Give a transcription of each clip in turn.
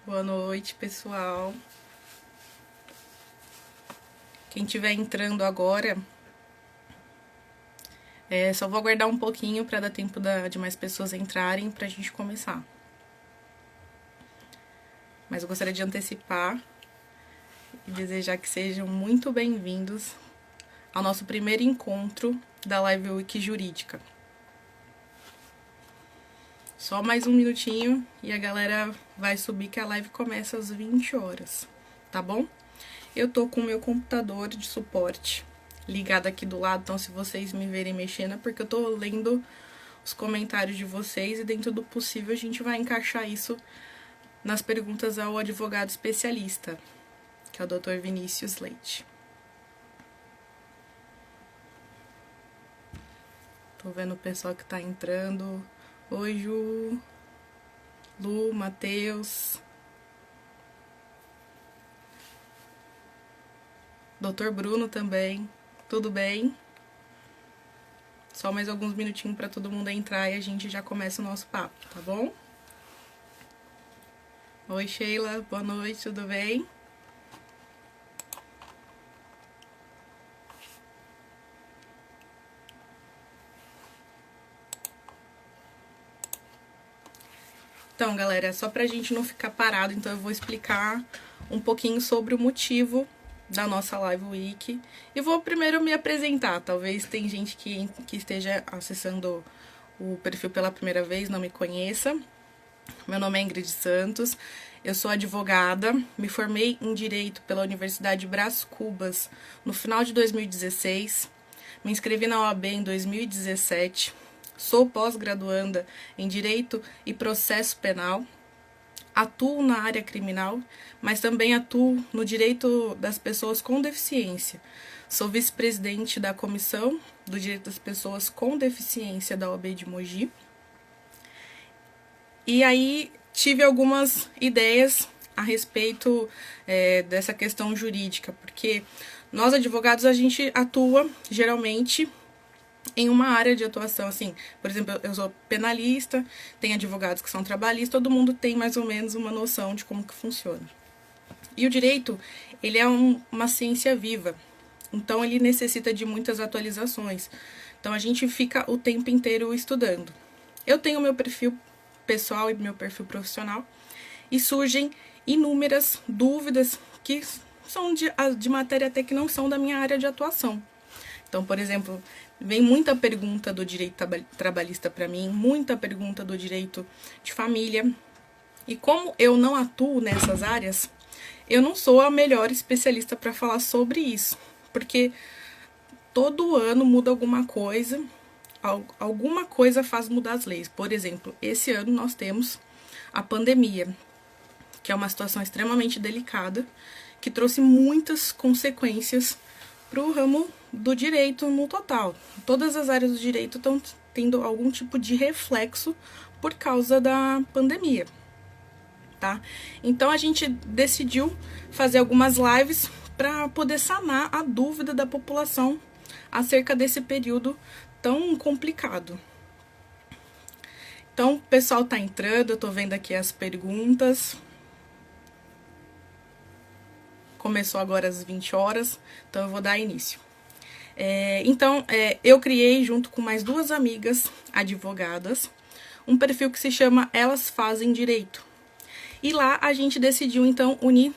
Boa noite, pessoal. Quem estiver entrando agora, só vou aguardar um pouquinho para dar tempo de mais pessoas entrarem para a gente começar. Mas eu gostaria de antecipar e desejar que sejam muito bem-vindos ao nosso primeiro encontro da Live Week Jurídica. Só mais um minutinho e a galera vai subir que a live começa às 20 horas, tá bom? Eu tô com o meu computador de suporte ligado aqui do lado, então se vocês me verem mexendo é porque eu tô lendo os comentários de vocês e dentro do possível a gente vai encaixar isso nas perguntas ao advogado especialista, que é o Dr. Vinícius Leite. Tô vendo o pessoal que tá entrando. Oi, Ju, Lu, Matheus, Dr. Bruno também, tudo bem? Só mais alguns minutinhos para todo mundo entrar e a gente já começa o nosso papo, tá bom? Oi, Sheila, boa noite, tudo bem? Então, galera, só pra gente não ficar parado, então eu vou explicar um pouquinho sobre o motivo da nossa Live Week. E vou primeiro me apresentar, talvez tem gente que esteja acessando o perfil pela primeira vez, não me conheça. Meu nome é Ingrid Santos, eu sou advogada, me formei em Direito pela Universidade Brás Cubas no final de 2016, me inscrevi na OAB em 2017, sou pós-graduanda em Direito e Processo Penal, atuo na área criminal, mas também atuo no direito das pessoas com deficiência. Sou vice-presidente da Comissão do Direito das Pessoas com Deficiência da OAB de Mogi. E aí tive algumas ideias a respeito dessa questão jurídica, porque nós advogados a gente atua geralmente em uma área de atuação, assim, por exemplo, eu sou penalista, tem advogados que são trabalhistas, todo mundo tem mais ou menos uma noção de como que funciona. E o direito, ele é uma ciência viva, então ele necessita de muitas atualizações, então a gente fica o tempo inteiro estudando. Eu tenho meu perfil pessoal e meu perfil profissional, e surgem inúmeras dúvidas que são de matéria até que não são da minha área de atuação. Então, por exemplo, vem muita pergunta do direito trabalhista para mim, muita pergunta do direito de família. E como eu não atuo nessas áreas, eu não sou a melhor especialista para falar sobre isso. Porque todo ano muda alguma coisa faz mudar as leis. Por exemplo, esse ano nós temos a pandemia, que é uma situação extremamente delicada, que trouxe muitas consequências para o ramo do direito no total. Todas as áreas do direito estão tendo algum tipo de reflexo por causa da pandemia, tá? Então a gente decidiu fazer algumas lives para poder sanar a dúvida da população acerca desse período tão complicado. Então o pessoal tá entrando, eu tô vendo aqui as perguntas. Começou agora às 20 horas, então eu vou dar início. Eu criei, junto com mais duas amigas advogadas, um perfil que se chama Elas Fazem Direito. E lá a gente decidiu, então, unir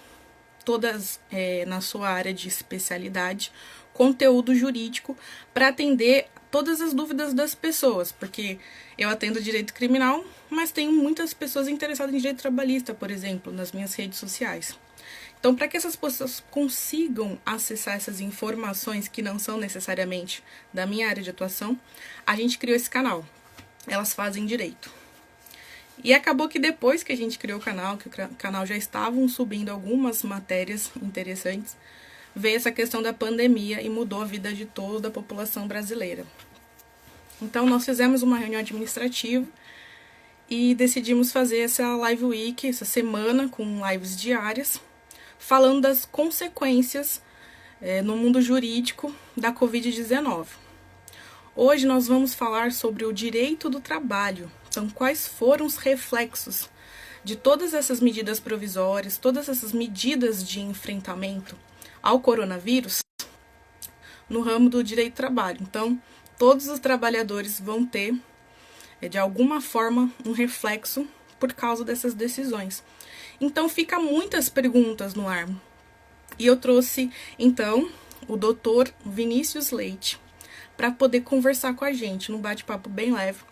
todas, na sua área de especialidade, conteúdo jurídico para atender todas as dúvidas das pessoas, porque eu atendo direito criminal, mas tenho muitas pessoas interessadas em direito trabalhista, por exemplo, nas minhas redes sociais. Então, para que essas pessoas consigam acessar essas informações que não são necessariamente da minha área de atuação, a gente criou esse canal. Elas Fazem Direito. E acabou que depois que a gente criou o canal, que o canal já estavam subindo algumas matérias interessantes, veio essa questão da pandemia e mudou a vida de toda a população brasileira. Então, nós fizemos uma reunião administrativa e decidimos fazer essa Live Week, essa semana, com lives diárias, falando das consequências no mundo jurídico da Covid-19. Hoje nós vamos falar sobre o direito do trabalho. Então, quais foram os reflexos de todas essas medidas provisórias, todas essas medidas de enfrentamento ao coronavírus no ramo do direito do trabalho. Então, todos os trabalhadores vão ter, de alguma forma, um reflexo por causa dessas decisões. Então, fica muitas perguntas no ar. E eu trouxe, então, o doutor Vinícius Leite para poder conversar com a gente num bate-papo bem leve,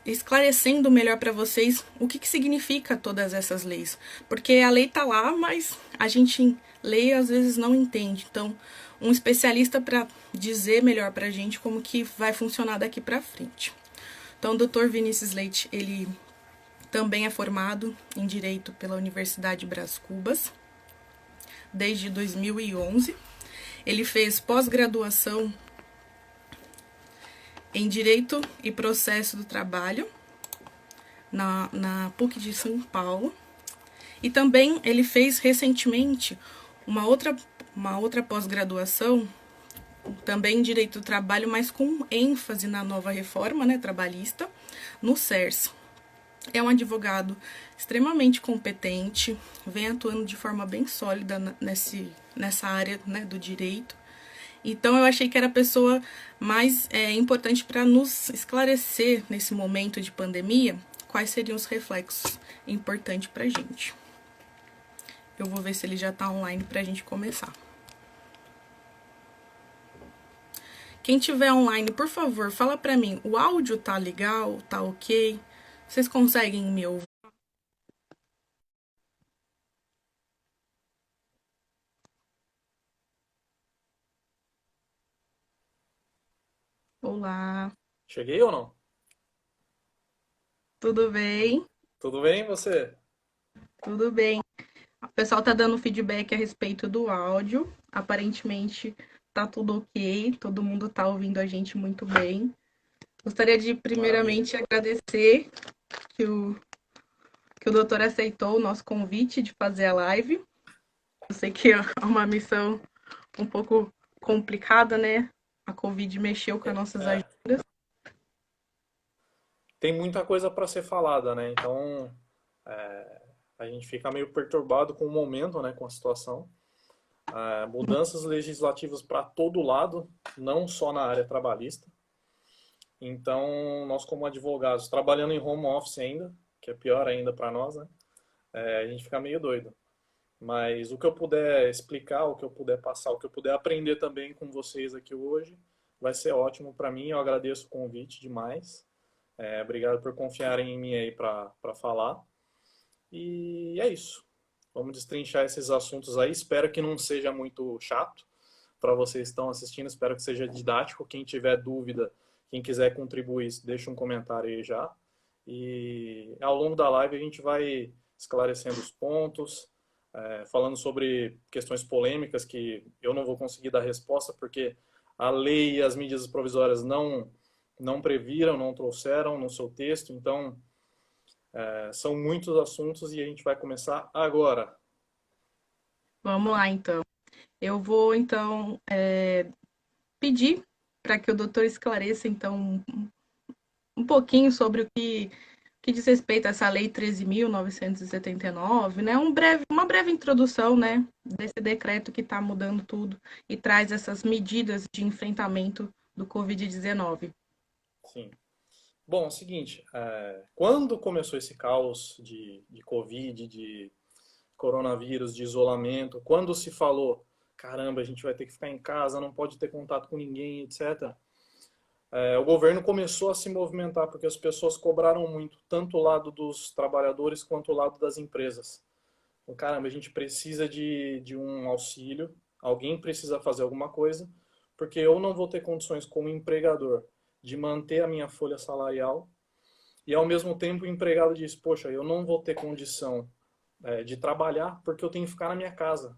esclarecendo melhor para vocês o que significa todas essas leis. Porque a lei está lá, mas a gente lê e às vezes não entende. Então, um especialista para dizer melhor para a gente como que vai funcionar daqui para frente. Então, o Dr. Vinícius Leite, ele também é formado em Direito pela Universidade Brás Cubas, desde 2011. Ele fez pós-graduação em Direito e Processo do Trabalho na PUC de São Paulo. E também ele fez recentemente uma outra pós-graduação, também em Direito do Trabalho, mas com ênfase na nova reforma, né, trabalhista, no CERS. É um advogado extremamente competente, vem atuando de forma bem sólida nessa área, né, do direito. Então, eu achei que era a pessoa mais importante para nos esclarecer, nesse momento de pandemia, quais seriam os reflexos importantes para a gente. Eu vou ver se ele já está online para a gente começar. Quem tiver online, por favor, fala para mim, o áudio tá legal, tá ok? Vocês conseguem me ouvir? Olá, Cheguei ou não? tudo bem? Tudo bem, você? Tudo bem. O pessoal tá dando feedback a respeito do áudio. Aparentemente tá tudo ok, todo mundo tá ouvindo a gente muito bem. Gostaria de Maravilha. primeiramente agradecer que que o doutor aceitou o nosso convite de fazer a live. Eu sei que é uma missão um pouco complicada, né? A Covid mexeu com as nossas É, agendas. tem muita coisa para ser falada, né? Então, a gente fica meio perturbado com o momento, né, com a situação. Mudanças legislativas para todo lado, não só na área trabalhista. Então, nós como advogados, trabalhando em home office ainda, que é pior ainda para nós, né? A gente fica meio doido. Mas o que eu puder explicar, o que eu puder passar, o que eu puder aprender também com vocês aqui hoje, vai ser ótimo para mim. Eu agradeço o convite demais. Obrigado por confiarem em mim aí para falar. E é isso. Vamos destrinchar esses assuntos aí. Espero que não seja muito chato para vocês que estão assistindo. Espero que seja didático. Quem tiver dúvida, quem quiser contribuir, deixa um comentário aí já. E ao longo da live a gente vai esclarecendo os pontos, falando sobre questões polêmicas que eu não vou conseguir dar resposta porque a lei e as medidas provisórias não previram, não trouxeram no seu texto. Então, são muitos assuntos e a gente vai começar agora. Vamos lá, então. Eu vou, então, pedir para que o doutor esclareça, então, um pouquinho sobre que diz respeito a essa Lei 13.979, né? Uma breve introdução, né, desse decreto que está mudando tudo e traz essas medidas de enfrentamento do Covid-19. Sim. Bom, é o seguinte, quando começou esse caos de Covid, de coronavírus, de isolamento, quando se falou, caramba, a gente vai ter que ficar em casa, não pode ter contato com ninguém, etc., o governo começou a se movimentar, porque as pessoas cobraram muito, tanto o lado dos trabalhadores quanto o lado das empresas. Então, caramba, a gente precisa de um auxílio, alguém precisa fazer alguma coisa, porque eu não vou ter condições como empregador de manter a minha folha salarial, e ao mesmo tempo o empregado diz, poxa, eu não vou ter condição de trabalhar porque eu tenho que ficar na minha casa.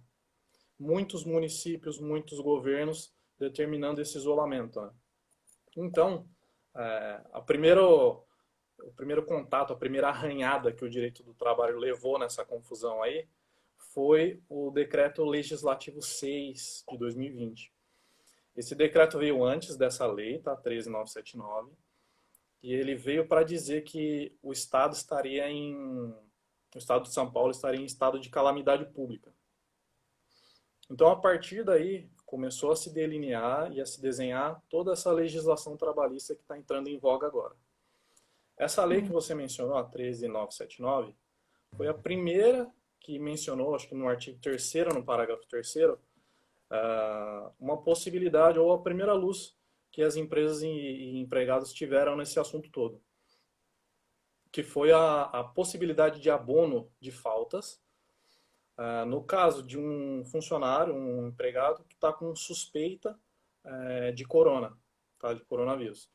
Muitos municípios, muitos governos determinando esse isolamento, né? Então, o primeiro contato, a primeira arranhada que o direito do trabalho levou nessa confusão aí foi o Decreto Legislativo 6 de 2020. Esse decreto veio antes dessa lei, tá? 13.979, e ele veio para dizer que o Estado estaria em o estado de São Paulo estaria em estado de calamidade pública. Então, a partir daí, começou a se delinear e a se desenhar toda essa legislação trabalhista que está entrando em voga agora. Essa lei que você mencionou, a 13979, foi a primeira que mencionou, acho que no artigo 3º, no parágrafo 3º, uma possibilidade, ou a primeira luz que as empresas e empregados tiveram nesse assunto todo, que foi a possibilidade de abono de faltas, no caso de um funcionário, um empregado, que está com suspeita de corona, tá, de coronavírus.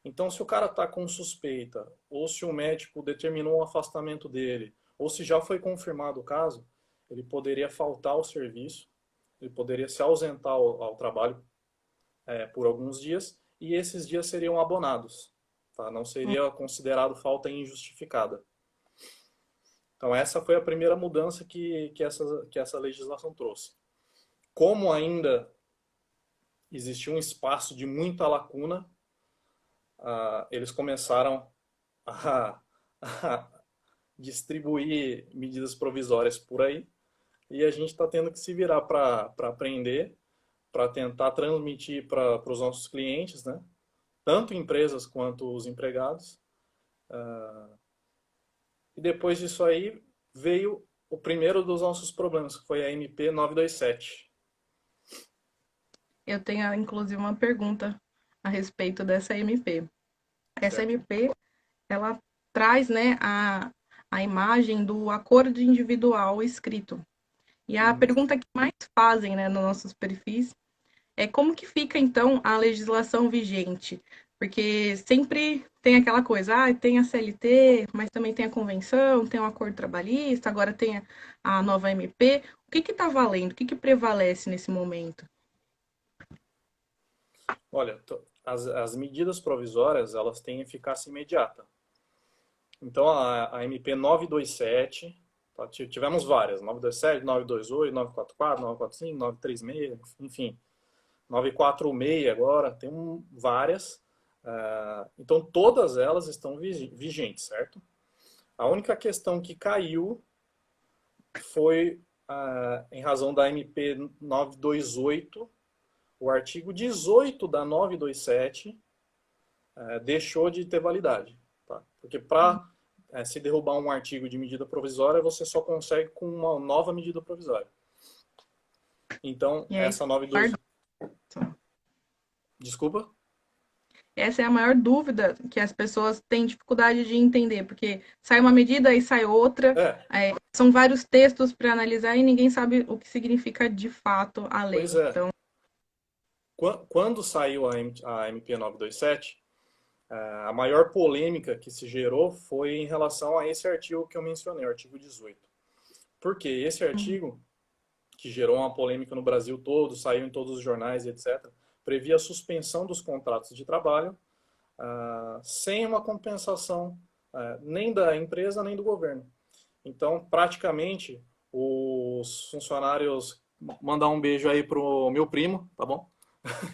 Então, se o cara está com suspeita, ou se o médico determinou o afastamento dele, ou se já foi confirmado o caso, ele poderia faltar ao serviço, ele poderia se ausentar ao trabalho por alguns dias, e esses dias seriam abonados. Tá? Não seria considerado falta injustificada. Então, essa foi a primeira mudança que essa legislação trouxe. Como ainda existia um espaço de muita lacuna, eles começaram a distribuir medidas provisórias por aí, e a gente está tendo que se virar para aprender, para tentar transmitir para os nossos clientes, né? Tanto empresas quanto os empregados. E depois disso aí veio o primeiro dos nossos problemas, que foi a MP 927. Eu tenho, inclusive, uma pergunta a respeito dessa MP. Essa Certo? MP, ela traz, né, a imagem do acordo individual escrito. E a Uhum. pergunta que mais fazem, né, nos nossos perfis é como que fica, então, a legislação vigente? Porque sempre tem aquela coisa, tem a CLT, mas também tem a convenção, tem o acordo trabalhista, agora tem a nova MP. O que está valendo? O que prevalece nesse momento? Olha, as medidas provisórias, elas têm eficácia imediata. Então, a MP 927, tá, tivemos várias, 927, 928, 944, 945, 936, enfim, 946 agora, tem várias. Então, todas elas estão vigentes, certo? A única questão que caiu foi, em razão da MP 928, o artigo 18 da 927 deixou de ter validade. Tá? Porque para se derrubar um artigo de medida provisória, você só consegue com uma nova medida provisória. Então, E aí, essa 928... Desculpa? essa é a maior dúvida que as pessoas têm dificuldade de entender, porque sai uma medida e sai outra, É, são vários textos para analisar e ninguém sabe o que significa de fato a lei. pois é. Então, Quando saiu a MP 927, a maior polêmica que se gerou foi em relação a esse artigo que eu mencionei, o artigo 18. Porque esse artigo, que gerou uma polêmica no Brasil todo, saiu em todos os jornais e etc., previa a suspensão dos contratos de trabalho sem uma compensação nem da empresa nem do governo. Então, praticamente, os funcionários... Mandar um beijo aí pro meu primo, tá bom?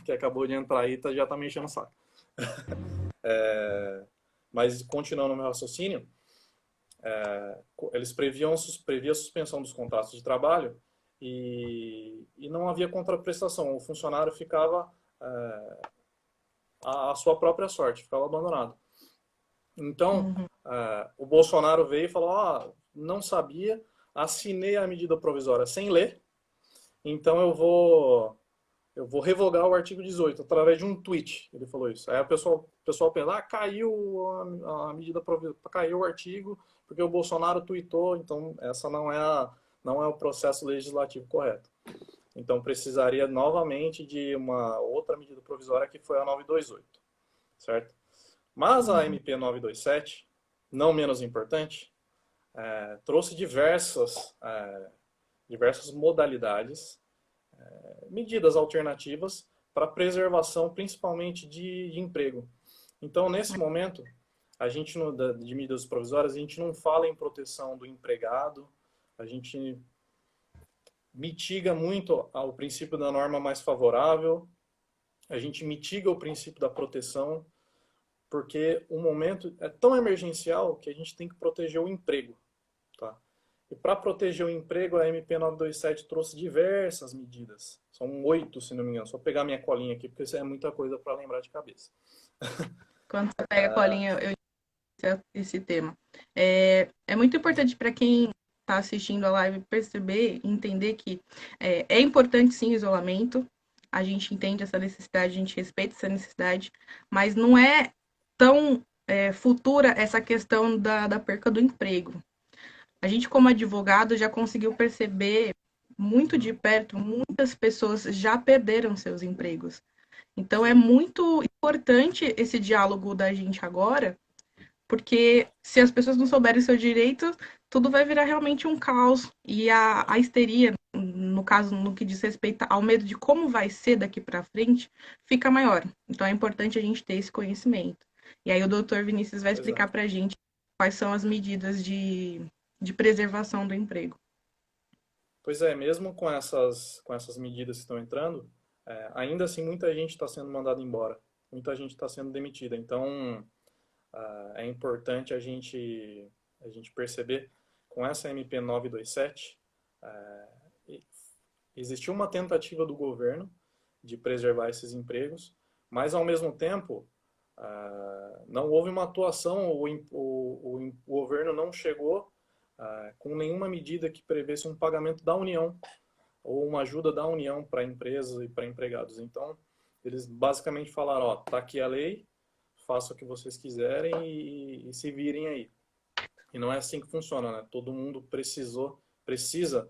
Que acabou de entrar aí, já tá me enchendo o saco. Mas, continuando no meu raciocínio, eles previam a suspensão dos contratos de trabalho e não havia contraprestação. O funcionário ficava à sua própria sorte, ficava abandonado. Então, o Bolsonaro veio e falou, não sabia, assinei a medida provisória sem ler, então eu vou revogar o artigo 18 através de um tweet. Ele falou isso. Aí o pessoal pensa, caiu a medida provisória, caiu o artigo porque o Bolsonaro tweetou, então essa não é o processo legislativo correto. Então precisaria novamente de uma outra medida provisória que foi a 928, certo? Mas a MP 927, não menos importante, trouxe diversas modalidades, medidas alternativas para preservação, principalmente de emprego. Então, nesse momento, a gente de medidas provisórias, a gente não fala em proteção do empregado, a gente mitiga muito o princípio da norma mais favorável, a gente mitiga o princípio da proteção, porque o momento é tão emergencial que a gente tem que proteger o emprego. tá? E para proteger o emprego, a MP 927 trouxe diversas medidas. São 8, se não me engano. Só pegar minha colinha aqui, porque isso é muita coisa para lembrar de cabeça. Quando você pega a colinha, eu esse tema. É muito importante para quem está assistindo a live perceber, entender que é importante sim o isolamento. A gente entende essa necessidade, a gente respeita essa necessidade, mas não é tão futura essa questão da perca do emprego. A gente, como advogado, já conseguiu perceber muito de perto, muitas pessoas já perderam seus empregos. Então, é muito importante esse diálogo da gente agora, porque se as pessoas não souberem seus direitos, tudo vai virar realmente um caos. E a histeria, no caso, no que diz respeito ao medo de como vai ser daqui para frente, fica maior. Então, é importante a gente ter esse conhecimento. E aí, o doutor Vinícius vai Pois é. explicar para a gente quais são as medidas de preservação do emprego. Pois é, mesmo com essas medidas que estão entrando, ainda assim muita gente está sendo mandada embora, muita gente está sendo demitida. Então, é importante a gente perceber, com essa MP 927, existiu uma tentativa do governo de preservar esses empregos, mas ao mesmo tempo não houve uma atuação, o governo não chegou com nenhuma medida que prevesse um pagamento da União ou uma ajuda da União para empresas e para empregados. Então, eles basicamente falaram, ó, tá aqui a lei, façam o que vocês quiserem e se virem aí. E não é assim que funciona, né? Todo mundo precisa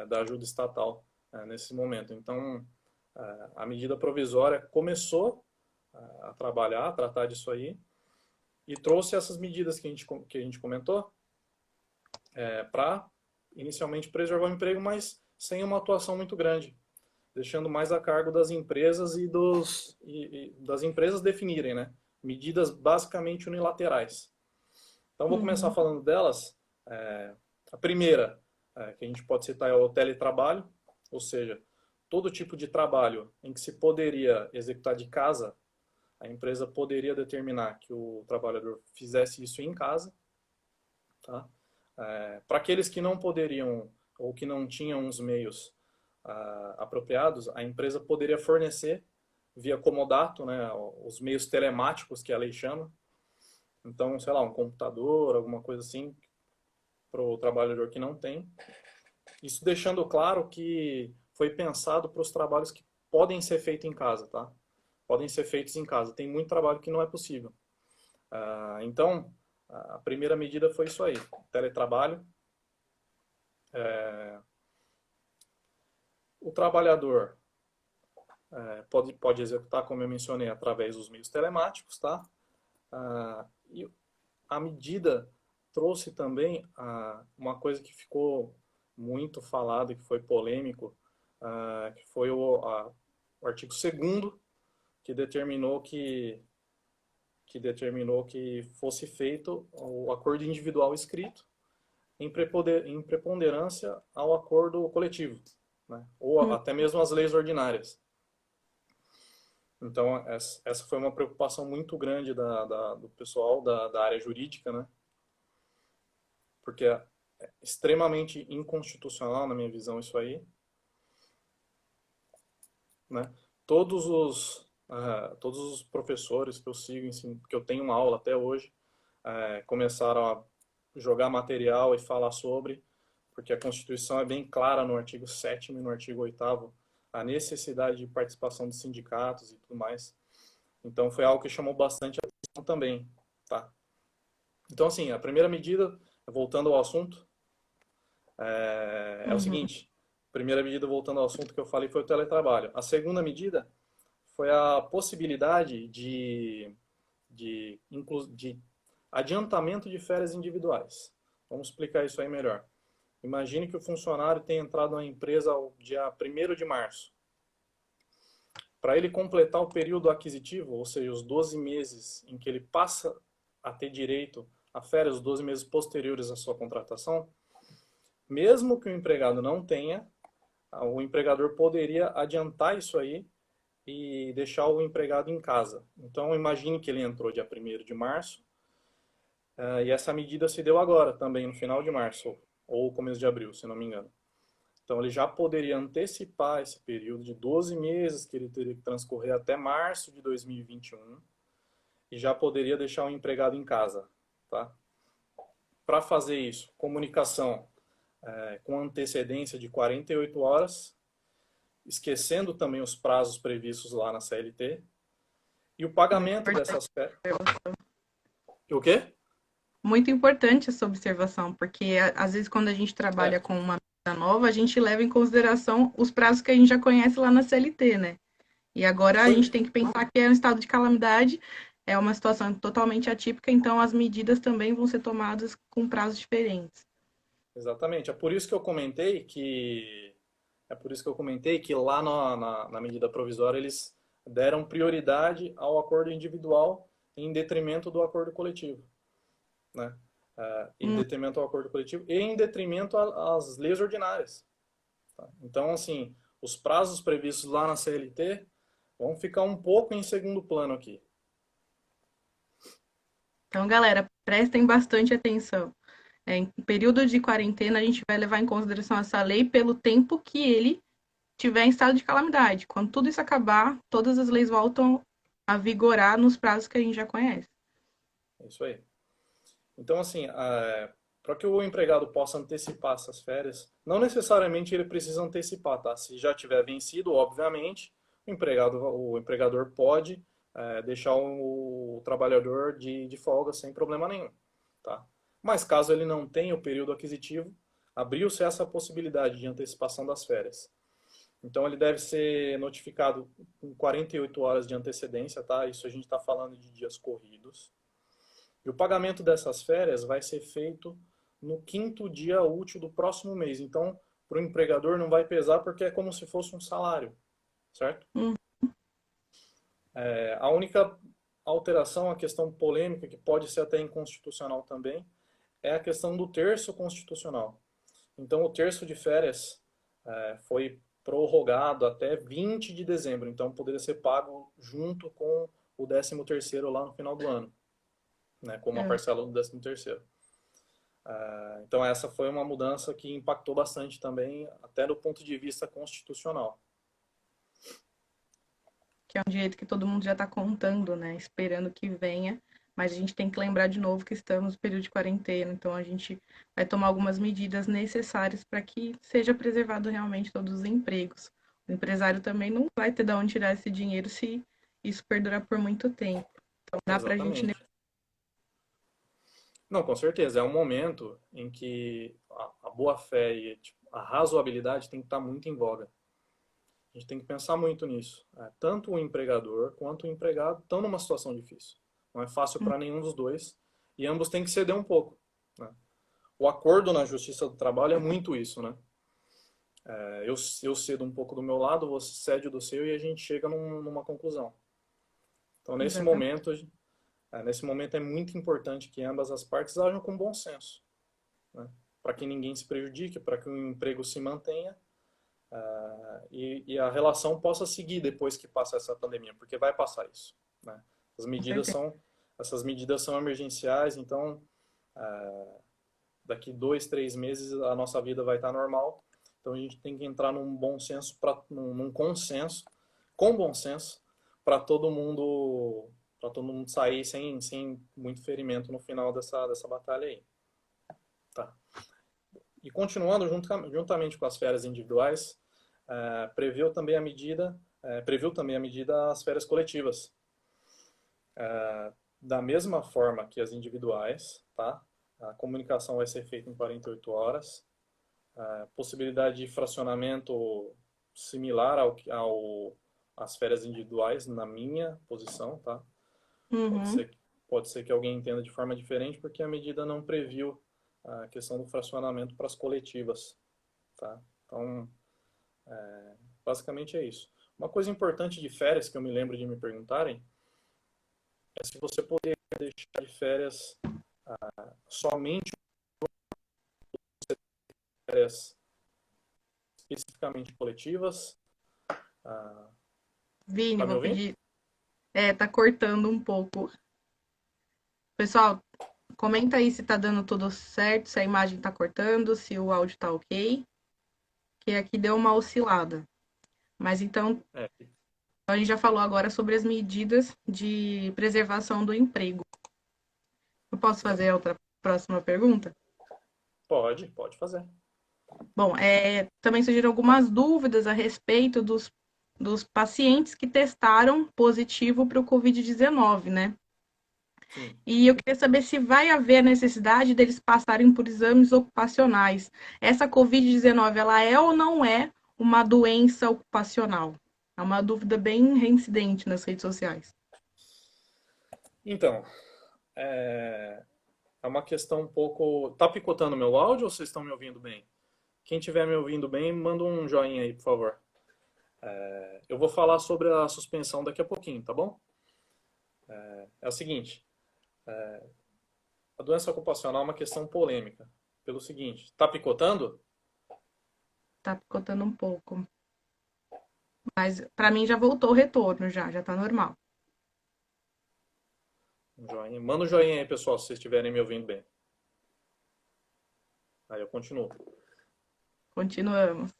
da ajuda estatal nesse momento. Então, a medida provisória começou a trabalhar, a tratar disso aí, e trouxe essas medidas que a gente comentou para, inicialmente, preservar o emprego, mas sem uma atuação muito grande, deixando mais a cargo das empresas e das empresas definirem, né? Medidas basicamente unilaterais. Então, vou começar falando delas. A primeira que a gente pode citar é o teletrabalho, ou seja, todo tipo de trabalho em que se poderia executar de casa, a empresa poderia determinar que o trabalhador fizesse isso em casa. Tá? Para aqueles que não poderiam ou que não tinham os meios apropriados, a empresa poderia fornecer via comodato, né, os meios telemáticos que a lei chama. Então, sei lá, um computador, alguma coisa assim, para o trabalhador que não tem. Isso deixando claro que foi pensado para os trabalhos que podem ser feitos em casa, tá? Podem ser feitos em casa. Tem muito trabalho que não é possível. Então, a primeira medida foi isso aí, teletrabalho. O trabalhador pode executar, como eu mencionei, através dos meios telemáticos, tá? E a medida trouxe também uma coisa que ficou muito falado, que foi polêmico, que foi o artigo 2º, que determinou que fosse feito o acordo individual escrito em preponderância ao acordo coletivo, né? Ou até mesmo as leis ordinárias. Então, essa foi uma preocupação muito grande do pessoal da área jurídica, né? Porque é extremamente inconstitucional, na minha visão, isso aí. Né? Todos os professores que eu sigo, que eu tenho uma aula até hoje, começaram a jogar material e falar sobre, porque a Constituição é bem clara no artigo 7º e no artigo 8º, a necessidade de participação dos sindicatos e tudo mais. Então, foi algo que chamou bastante atenção também. Tá? Então, assim, a primeira medida, voltando ao assunto, é o seguinte. A primeira medida, voltando ao assunto que eu falei, foi o teletrabalho. A segunda medida foi a possibilidade de adiantamento de férias individuais. Vamos explicar isso aí melhor. Imagine que o funcionário tenha entrado na empresa ao dia 1º de março. Para ele completar o período aquisitivo, ou seja, os 12 meses em que ele passa a ter direito a férias, os 12 meses posteriores à sua contratação, mesmo que o empregado não tenha, o empregador poderia adiantar isso aí e deixar o empregado em casa. Então, imagine que ele entrou dia 1º de março, E essa medida se deu agora, também no final de março, ou começo de abril, se não me engano. Então ele já poderia antecipar esse período de 12 meses que ele teria que transcorrer até março de 2021 e já poderia deixar o empregado em casa, tá? Para fazer isso, comunicação com antecedência de 48 horas, esquecendo também os prazos previstos lá na CLT, e o Muito pagamento importante, dessas férias. O quê? muito importante essa observação, porque às vezes quando a gente trabalha É, com uma medida nova, a gente leva em consideração os prazos que a gente já conhece lá na CLT, né? E agora a foi gente tem que pensar que é um estado de calamidade, é uma situação totalmente atípica, então as medidas também vão ser tomadas com prazos diferentes. exatamente. É por isso que eu comentei que lá na medida provisória eles deram prioridade ao acordo individual em detrimento do acordo coletivo, né? Em Hum, detrimento ao acordo coletivo e em detrimento às leis ordinárias. Tá? Então, assim, os prazos previstos lá na CLT vão ficar um pouco em segundo plano aqui. Então, galera, prestem bastante atenção. Em período de quarentena, a gente vai levar em consideração essa lei pelo tempo que ele tiver em estado de calamidade. Quando tudo isso acabar, todas as leis voltam a vigorar nos prazos que a gente já conhece. É isso aí. Então, assim, para que o empregado possa antecipar essas férias, não necessariamente ele precisa antecipar, tá? Se já tiver vencido, obviamente, o empregador pode deixar o trabalhador de folga sem problema nenhum, tá? Mas caso ele não tenha o período aquisitivo, abriu-se essa possibilidade de antecipação das férias. Então ele deve ser notificado com 48 horas de antecedência, tá? Isso a gente está falando de dias corridos. E o pagamento dessas férias vai ser feito no quinto dia útil do próximo mês. Então, para o empregador não vai pesar porque é como se fosse um salário, certo? Hum, A única alteração, a questão polêmica, que pode ser até inconstitucional também, é a questão do terço constitucional. Então, o terço de férias foi prorrogado até 20 de dezembro. Então, poderia ser pago junto com o 13º lá no final do ano, né, como uma é. parcela do 13º. Então essa foi uma mudança que impactou bastante também, até do ponto de vista constitucional. Que é um direito que todo mundo já está contando, né? Esperando que venha. Mas a gente tem que lembrar de novo que estamos no período de quarentena, então a gente vai tomar algumas medidas necessárias para que seja preservado realmente todos os empregos. O empresário também não vai ter de onde tirar esse dinheiro se isso perdurar por muito tempo. Então dá para a gente. Exatamente. Não, com certeza. É um momento em que a boa-fé e tipo, a razoabilidade tem que estar muito em voga. A gente tem que pensar muito nisso. Tanto o empregador quanto o empregado estão numa situação difícil. Não é fácil para nenhum dos dois e ambos têm que ceder um pouco, né? O acordo na Justiça do Trabalho é muito isso, né? Eu cedo um pouco do meu lado, você cede do seu e a gente chega numa conclusão. Então, Exatamente. nesse momento é muito importante que ambas as partes ajam com bom senso, né? Para que ninguém se prejudique, para que o emprego se mantenha e a relação possa seguir depois que passa essa pandemia, porque vai passar isso, né? As Com medidas certeza. são, essas medidas são emergenciais, então daqui 2, 3 meses a nossa vida vai estar normal. Então a gente tem que entrar num bom senso, num consenso, com bom senso, para todo mundo sair sem muito ferimento no final dessa batalha aí. Tá. E continuando juntamente com as férias individuais, previu também a medida as férias coletivas. Da mesma forma que as individuais, tá? A comunicação vai ser feita em 48 horas. Possibilidade de fracionamento similar às férias individuais, na minha posição, tá? Pode Uhum. ser, pode ser que alguém entenda de forma diferente, porque a medida não previu a questão do fracionamento para as coletivas, tá? Então, basicamente é isso. Uma coisa importante de férias que eu me lembro de me perguntarem é se você poderia deixar de férias somente férias especificamente coletivas. Vini, Tá me vou ouvindo? pedir. É, tá cortando um pouco. Pessoal, Comenta aí se tá dando tudo certo, se a imagem tá cortando, se o áudio tá ok, que aqui deu uma oscilada. Mas então, É, a gente já falou agora sobre as medidas de preservação do emprego. Eu posso fazer outra próxima pergunta? pode fazer. Bom, também surgiram algumas dúvidas a respeito dos pacientes que testaram positivo para o Covid-19, né? Sim. E eu queria saber se vai haver a necessidade deles passarem por exames ocupacionais. Essa Covid-19, ela é ou não é uma doença ocupacional? É uma dúvida bem reincidente nas redes sociais. Então, é, é uma questão um pouco. Tá picotando meu áudio ou vocês estão me ouvindo bem? Quem estiver me ouvindo bem, manda um joinha aí, por favor. Eu vou falar sobre a suspensão daqui a pouquinho, tá bom? É o seguinte, a doença ocupacional é uma questão polêmica. Pelo seguinte, tá picotando? Tá picotando um pouco. Mas para mim já voltou o retorno, já tá normal. Um joinha. Manda um joinha aí, pessoal, se vocês estiverem me ouvindo bem. Aí eu continuo. Continuamos.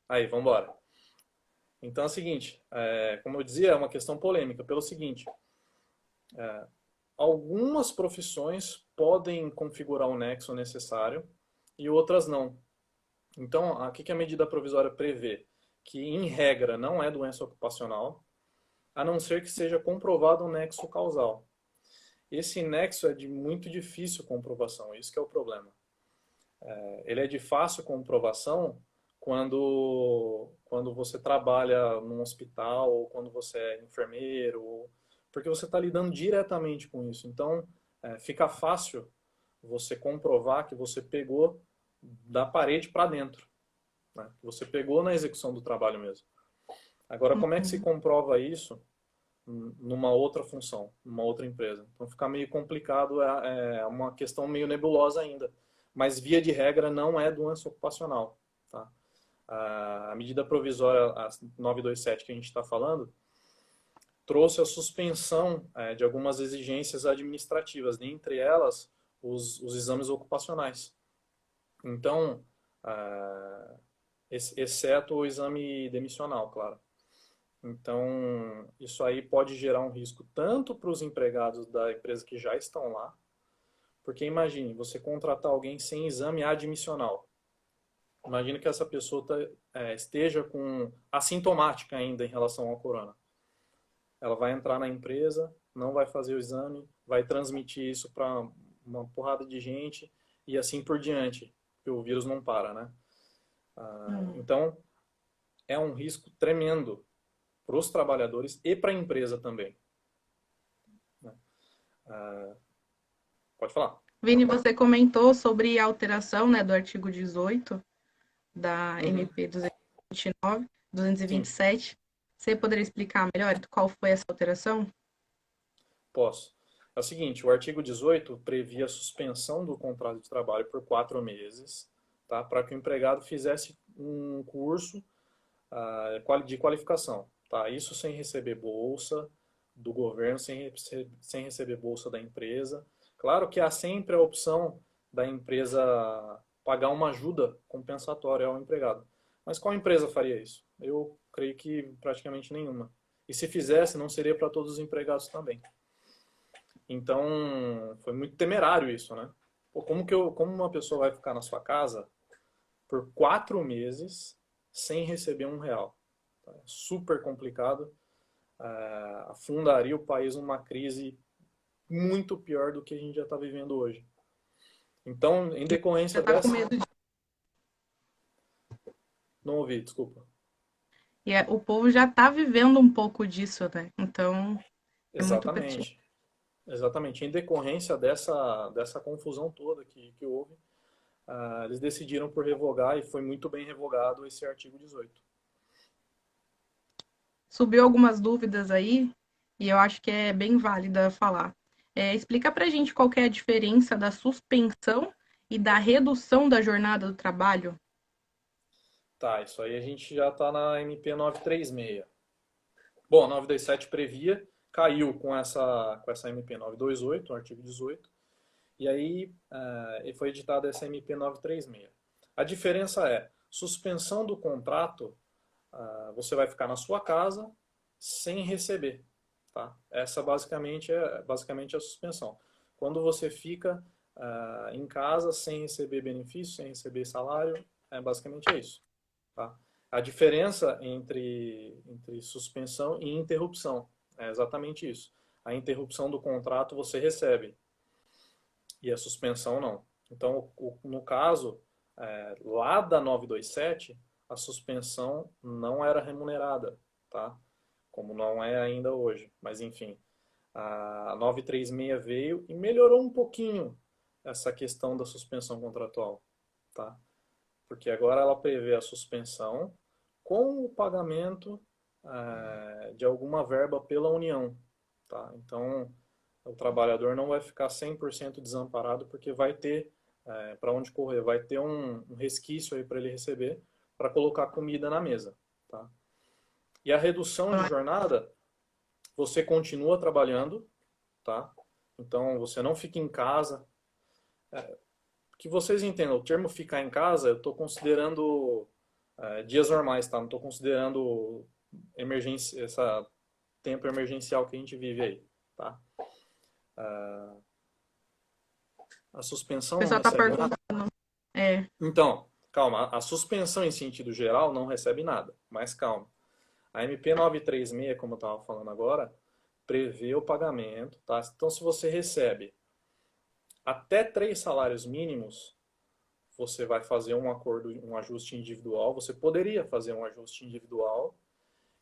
Aí, vamos embora. Então é o seguinte, como eu dizia, é uma questão polêmica. Pelo seguinte, algumas profissões podem configurar o nexo necessário e outras não. Então, o que a medida provisória prevê? Que, em regra, não é doença ocupacional, a não ser que seja comprovado um nexo causal. Esse nexo é de muito difícil comprovação, isso que é o problema. Ele é de fácil comprovação quando você trabalha num hospital, ou quando você é enfermeiro, porque você está lidando diretamente com isso. Então, fica fácil você comprovar que você pegou da parede para dentro, né? Que você pegou na execução do trabalho mesmo. Agora, como é que se comprova isso numa outra função, numa outra empresa? Então fica meio complicado, é uma questão meio nebulosa ainda. Mas, via de regra, não é doença ocupacional. Tá? A medida provisória, a 927 que a gente está falando, trouxe a suspensão de algumas exigências administrativas, dentre elas os exames ocupacionais. Então, exceto o exame demissional, claro. Então, isso aí pode gerar um risco tanto para os empregados da empresa que já estão lá, porque imagine, você contratar alguém sem exame admissional. Imagine que essa pessoa esteja com assintomática ainda em relação ao corona. Ela vai entrar na empresa, não vai fazer o exame, vai transmitir isso para uma porrada de gente e assim por diante, porque o vírus não para, né? Então, é um risco tremendo para os trabalhadores e para a empresa também. Né? Pode falar. Vini, você comentou sobre a alteração, né, do artigo 18 da Uhum. MP 229, Sim, 227. Você poderia explicar melhor qual foi essa alteração? posso. É o seguinte, o artigo 18 previa a suspensão do contrato de trabalho por 4 meses, tá, para que o empregado fizesse um curso de qualificação. Tá? Isso sem receber bolsa do governo, sem receber bolsa da empresa. Claro que há sempre a opção da empresa pagar uma ajuda compensatória ao empregado. Mas qual empresa faria isso? Eu creio que praticamente nenhuma. E se fizesse, não seria para todos os empregados também. Então, foi muito temerário isso, né? Pô, como uma pessoa vai ficar na sua casa por 4 meses sem receber R$ 1? Tá? É super complicado. Afundaria o país numa crise muito pior do que a gente já está vivendo hoje. Então, em Já decorrência está com dessa. medo de. Não ouvi, desculpa. O povo já está vivendo um pouco disso, né? Então, é muito pertinente. Exatamente. Exatamente. Em decorrência dessa confusão toda que houve, eles decidiram por revogar e foi muito bem revogado esse artigo 18. Subiu algumas dúvidas aí, e eu acho que é bem válida falar. Explica pra gente qual que é a diferença da suspensão e da redução da jornada do trabalho. Tá, isso aí a gente já está na MP 936. Bom, a 927 previa, caiu com essa MP 928, o artigo 18, E aí foi editada essa MP 936. A diferença é, suspensão do contrato, você vai ficar na sua casa sem receber. Tá? Essa basicamente é a suspensão. Quando você fica em casa sem receber benefício, sem receber salário, basicamente é isso. Tá? A diferença entre suspensão e interrupção é exatamente isso. A interrupção do contrato você recebe e a suspensão não. Então, no caso, lá da 927, a suspensão não era remunerada, tá? Como não é ainda hoje. Mas, enfim, a 936 veio e melhorou um pouquinho essa questão da suspensão contratual, tá? Porque agora ela prevê a suspensão com o pagamento de alguma verba pela União, tá? Então, o trabalhador não vai ficar 100% desamparado porque vai ter para onde correr, vai ter um resquício aí para ele receber para colocar comida na mesa, tá? E a redução de jornada, você continua trabalhando, tá? Então, você não fica em casa. Que vocês entendam, o termo ficar em casa, eu estou considerando dias normais, tá? Não estou considerando emergência, essa tempo emergencial que a gente vive aí, tá? A O suspensão não pessoal tá recebe nada. perguntando. É, Então, calma, a suspensão em sentido geral não recebe nada, mas calma. A MP 936, como eu estava falando agora, prevê o pagamento, tá? Então, se você recebe até 3 salários mínimos, você vai fazer um acordo, um ajuste individual. Você poderia fazer um ajuste individual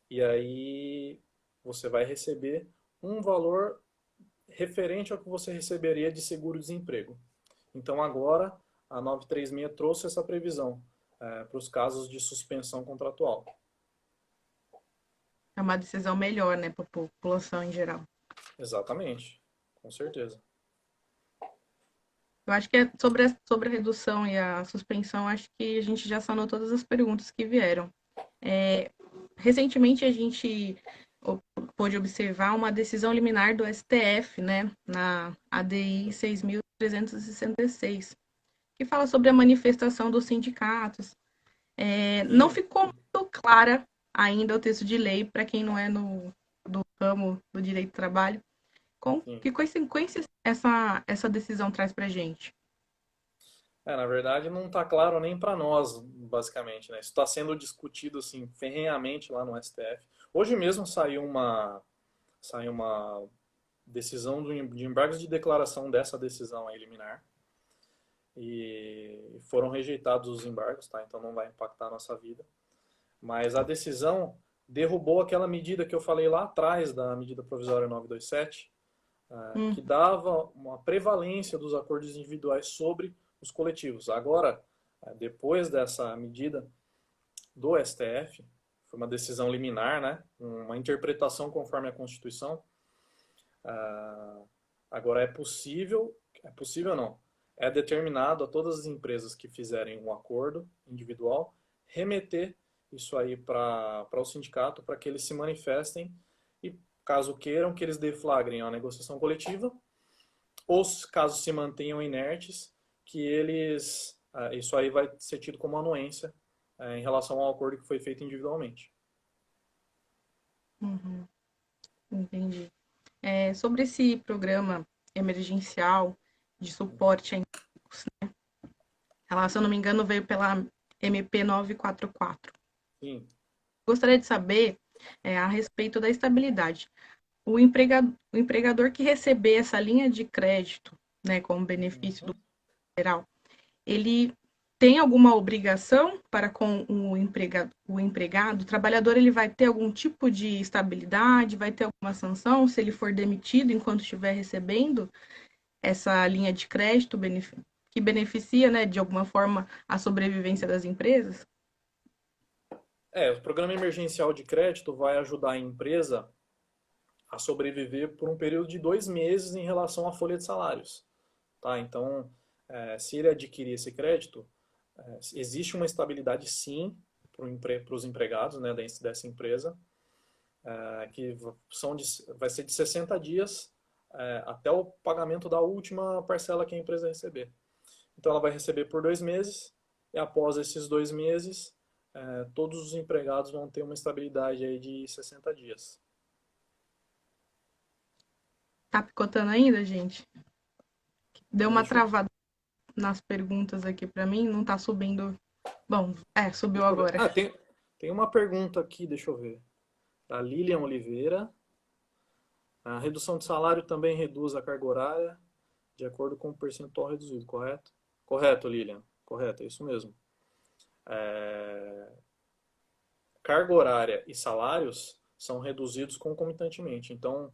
e aí você vai receber um valor referente ao que você receberia de seguro-desemprego. Então agora a 936 trouxe essa previsão para os casos de suspensão contratual. é uma decisão melhor, né, para a população em geral. Exatamente, com certeza. Eu acho que sobre a redução e a suspensão, acho que a gente já sanou todas as perguntas que vieram. Recentemente, a gente pôde observar uma decisão liminar do STF, né, na ADI 6.366, que fala sobre a manifestação dos sindicatos. Não ficou muito clara ainda o texto de lei para quem não é do ramo do direito do trabalho. Sim. Que consequências essa decisão traz para a gente? Na verdade, não está claro nem para nós, basicamente, né? Isso está sendo discutido assim ferrenhamente lá no STF. Hoje mesmo saiu uma decisão de embargos de declaração dessa decisão aí liminar e foram rejeitados os embargos, tá? Então não vai impactar a nossa vida. Mas a decisão derrubou aquela medida que eu falei lá atrás da medida provisória 927, que dava uma prevalência dos acordos individuais sobre os coletivos. Agora, depois dessa medida do STF, foi uma decisão liminar, né? Uma interpretação conforme a Constituição. Agora é possível não, é determinado a todas as empresas que fizerem um acordo individual remeter isso aí para o sindicato para que eles se manifestem e, caso queiram, que eles deflagrem a negociação coletiva ou, caso se mantenham inertes, que eles isso aí vai ser tido como anuência em relação ao acordo que foi feito individualmente. Uhum, entendi. Sobre esse programa emergencial de suporte a empregos, ela, se eu não me engano, veio pela MP 944. Sim. Gostaria de saber a respeito da estabilidade. O empregador que receber essa linha de crédito, né, como benefício do federal, ele tem alguma obrigação para com o empregado? O trabalhador ele vai ter algum tipo de estabilidade, vai ter alguma sanção se ele for demitido enquanto estiver recebendo essa linha de crédito que beneficia, né, de alguma forma a sobrevivência das empresas? O programa emergencial de crédito vai ajudar a empresa a sobreviver por um período de 2 meses em relação à folha de salários. Tá? Então, se ele adquirir esse crédito, existe uma estabilidade sim para os empregados, né, dessa empresa, que vai ser de 60 dias até o pagamento da última parcela que a empresa receber. Então ela vai receber por 2 meses, e após esses 2 meses, todos os empregados vão ter uma estabilidade aí de 60 dias. Tá picotando ainda, gente? Deu uma Deixa eu, travada nas perguntas aqui pra mim, não tá subindo. Bom, subiu deixa eu ver. agora. Tem uma pergunta aqui, deixa eu ver. Da Lilian Oliveira. A redução de salário também reduz a carga horária de acordo com o percentual reduzido, correto? Correto, Lilian. Correto, é isso mesmo. Carga horária e salários são reduzidos concomitantemente. Então,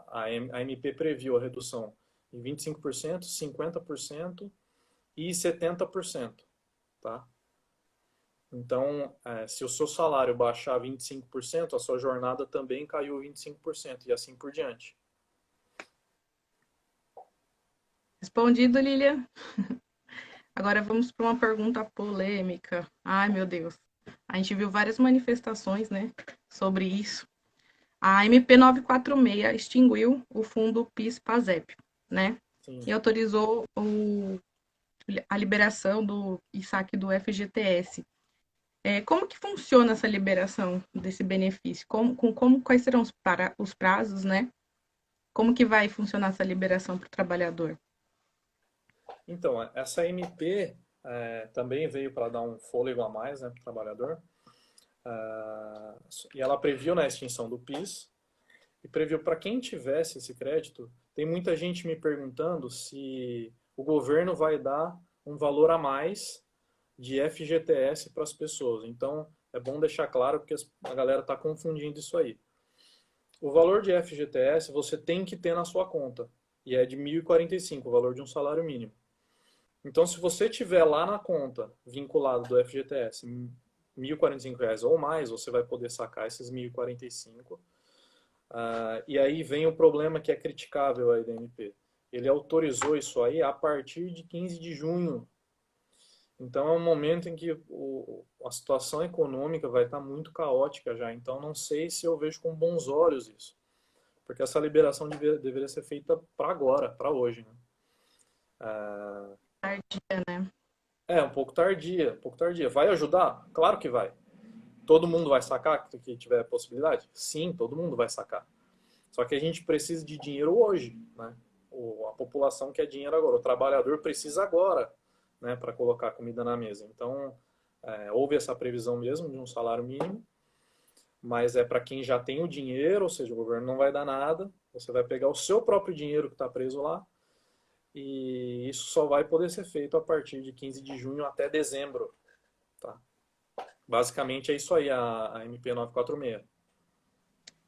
a MP previu a redução em 25%, 50% e 70%. Tá? Então, se o seu salário baixar 25%, a sua jornada também caiu 25%, e assim por diante. Respondido, Lilian. Agora vamos para uma pergunta polêmica. Ai, meu Deus. A gente viu várias manifestações, né, sobre isso. A MP 946 extinguiu o fundo PIS/PASEP, né? Sim. E autorizou a liberação do saque do FGTS. Como que funciona essa liberação desse benefício? Quais serão os prazos, né? Como que vai funcionar essa liberação para o trabalhador? Então, essa MP também veio para dar um fôlego a mais, né, para o trabalhador. E ela previu, né, a extinção do PIS e previu para quem tivesse esse crédito. Tem muita gente me perguntando se o governo vai dar um valor a mais de FGTS para as pessoas. Então, é bom deixar claro porque a galera está confundindo isso aí. O valor de FGTS você tem que ter na sua conta, e é de 1.045, o valor de um salário mínimo. Então, se você tiver lá na conta vinculado do FGTS R$ 1.045 ou mais, você vai poder sacar esses 1.045. E aí vem o problema que é criticável aí da MP. Ele autorizou isso aí a partir de 15 de junho. Então é um momento em que a situação econômica vai estar muito caótica já. Então não sei se eu vejo com bons olhos isso. Porque essa liberação deveria ser feita para agora, para hoje. Né? Tardia, né? Um pouco tardia, um pouco tardia. Vai ajudar? Claro que vai. Todo mundo vai sacar que tiver possibilidade? Sim, todo mundo vai sacar. Só que a gente precisa de dinheiro hoje, né? A população quer dinheiro agora, o trabalhador precisa agora, né, para colocar comida na mesa. Então, houve essa previsão mesmo de um salário mínimo, mas é para quem já tem o dinheiro, ou seja, o governo não vai dar nada, você vai pegar o seu próprio dinheiro que está preso lá, e isso só vai poder ser feito a partir de 15 de junho até dezembro. Tá? Basicamente é isso aí, a MP 946.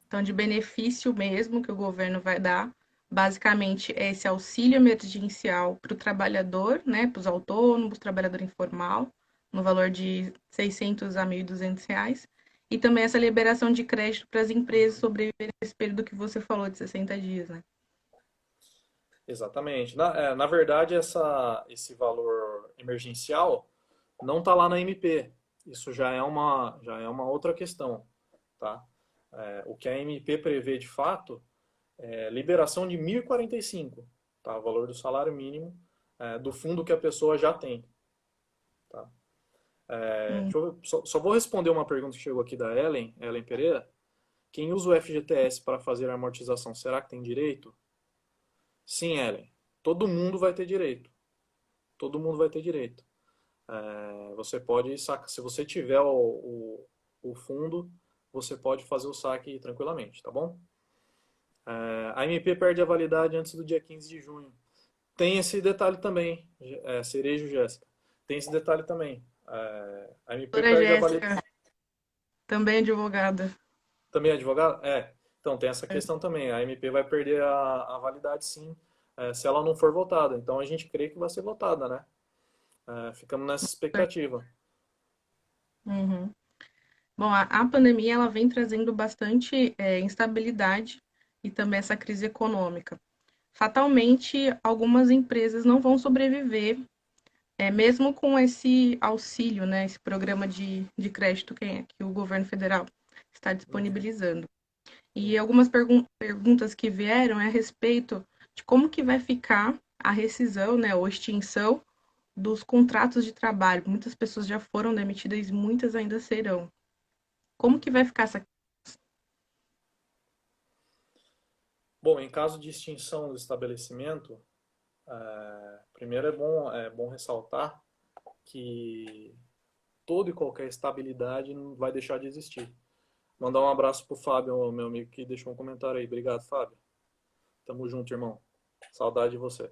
Então, de benefício mesmo que o governo vai dar, basicamente é esse auxílio emergencial para o trabalhador, né, para os autônomos, trabalhador informal, no valor de 600 a 1.200 reais, e também essa liberação de crédito para as empresas sobreviverem nesse período que você falou de 60 dias, né? Exatamente. Na verdade, esse valor emergencial não está lá na MP. Isso já é uma outra questão. Tá? O que a MP prevê de fato é liberação de 1.045, tá? O valor do salário mínimo do fundo que a pessoa já tem. Tá? Hum. Deixa eu só vou responder uma pergunta que chegou aqui da Ellen Pereira. Quem usa o FGTS para fazer a amortização, será que tem direito? Sim, Ellen. Todo mundo vai ter direito. Todo mundo vai ter direito. Você pode sacar, se você tiver o fundo, você pode fazer o saque tranquilamente, tá bom? A MP perde a validade antes do dia 15 de junho. Tem esse detalhe também, Cerejo Jéssica. Tem esse detalhe também. A MP Doutora perde a validade. Jéssica, também advogada. Também é advogado? Então tem essa questão também. A MP vai perder a validade sim, se ela não for votada. Então a gente crê que vai ser votada, né? Ficamos nessa expectativa. Uhum. Bom, a pandemia ela vem trazendo bastante instabilidade e também essa crise econômica. Fatalmente, algumas empresas não vão sobreviver, mesmo com esse auxílio, né, esse programa de crédito que o governo federal está Uhum. disponibilizando. E algumas perguntas que vieram é a respeito de como que vai ficar a rescisão, né, ou extinção dos contratos de trabalho. Muitas pessoas já foram demitidas e muitas ainda serão. Como que vai ficar essa... Bom, em caso de extinção do estabelecimento, primeiro é bom ressaltar que toda e qualquer estabilidade não vai deixar de existir. Mandar um abraço pro Fábio, meu amigo, que deixou um comentário aí. Obrigado, Fábio. Tamo junto, irmão. Saudade de você.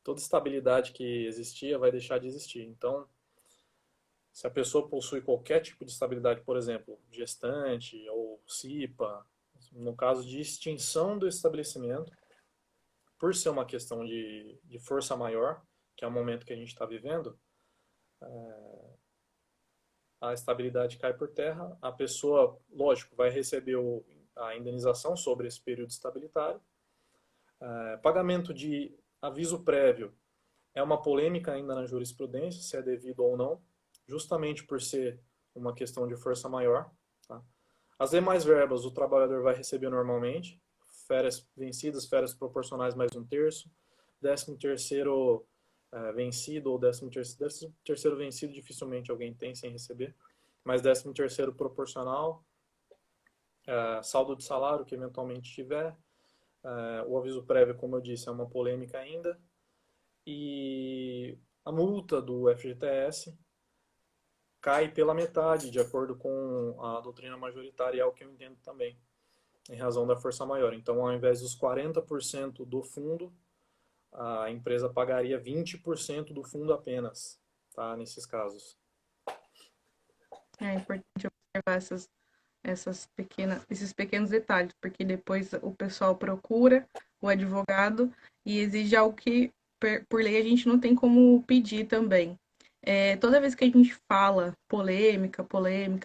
Toda estabilidade que existia vai deixar de existir. Então, se a pessoa possui qualquer tipo de estabilidade, por exemplo, gestante ou CIPA, no caso de extinção do estabelecimento, por ser uma questão de força maior, que é o momento que a gente está vivendo, a estabilidade cai por terra, a pessoa, lógico, vai receber a indenização sobre esse período estabilitário. Pagamento de aviso prévio é uma polêmica ainda na jurisprudência, se é devido ou não, justamente por ser uma questão de força maior. Tá? As demais verbas o trabalhador vai receber normalmente, férias vencidas, férias proporcionais mais um terço, 13º vencido ou 13º vencido dificilmente alguém tem sem receber, mas 13º proporcional, saldo de salário que eventualmente tiver, o aviso prévio, como eu disse, é uma polêmica ainda, e a multa do FGTS cai pela metade, de acordo com a doutrina majoritária, é o que eu entendo também, em razão da força maior. Então, ao invés dos 40% do fundo, a empresa pagaria 20% do fundo apenas, tá? Nesses casos. É importante observar esses pequenos detalhes, porque depois o pessoal procura o advogado e exige algo que, por lei, a gente não tem como pedir também. Toda vez que a gente fala polêmica,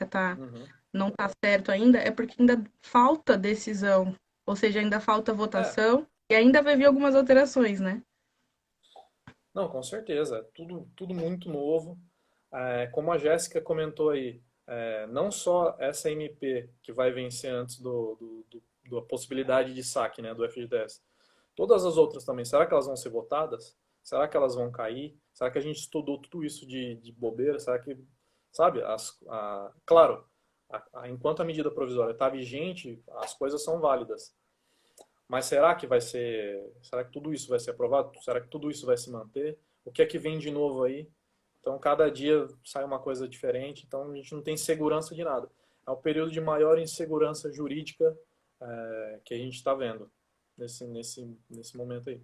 tá, Uhum. não tá certo ainda, é porque ainda falta decisão, ou seja, ainda falta É, votação e ainda vai vir algumas alterações, né? não, com certeza. É tudo muito novo. Como a Jéssica comentou aí, não só essa MP que vai vencer antes da possibilidade de saque, né, do FGTS, todas as outras também, será que elas vão ser votadas? Será que elas vão cair? Será que a gente estudou tudo isso de bobeira? Será que, sabe, claro, enquanto a medida provisória está vigente, as coisas são válidas. Mas será que tudo isso vai ser aprovado? Será que tudo isso vai se manter? O que é que vem de novo aí? Então, cada dia sai uma coisa diferente, então a gente não tem segurança de nada. É o período de maior insegurança jurídica que a gente está vendo nesse momento aí.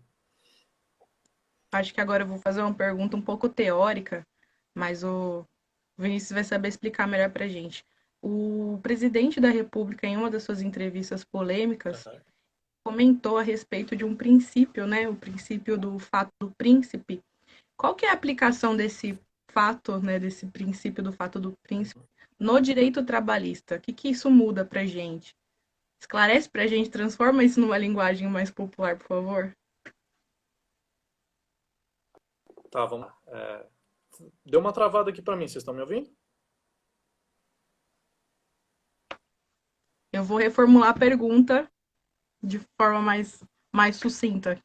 Acho que agora eu vou fazer uma pergunta um pouco teórica, mas o Vinícius vai saber explicar melhor pra gente. O presidente da República, em uma das suas entrevistas polêmicas, Uhum. comentou a respeito de um princípio, né? O princípio do fato do príncipe. Qual que é a aplicação desse fato, né? Desse princípio do fato do príncipe no direito trabalhista? O que que isso muda pra gente? Esclarece pra gente, transforma isso numa linguagem mais popular, por favor. Tá, vamos lá. Deu uma travada aqui para mim, vocês estão me ouvindo? Eu vou reformular a pergunta de forma mais sucinta.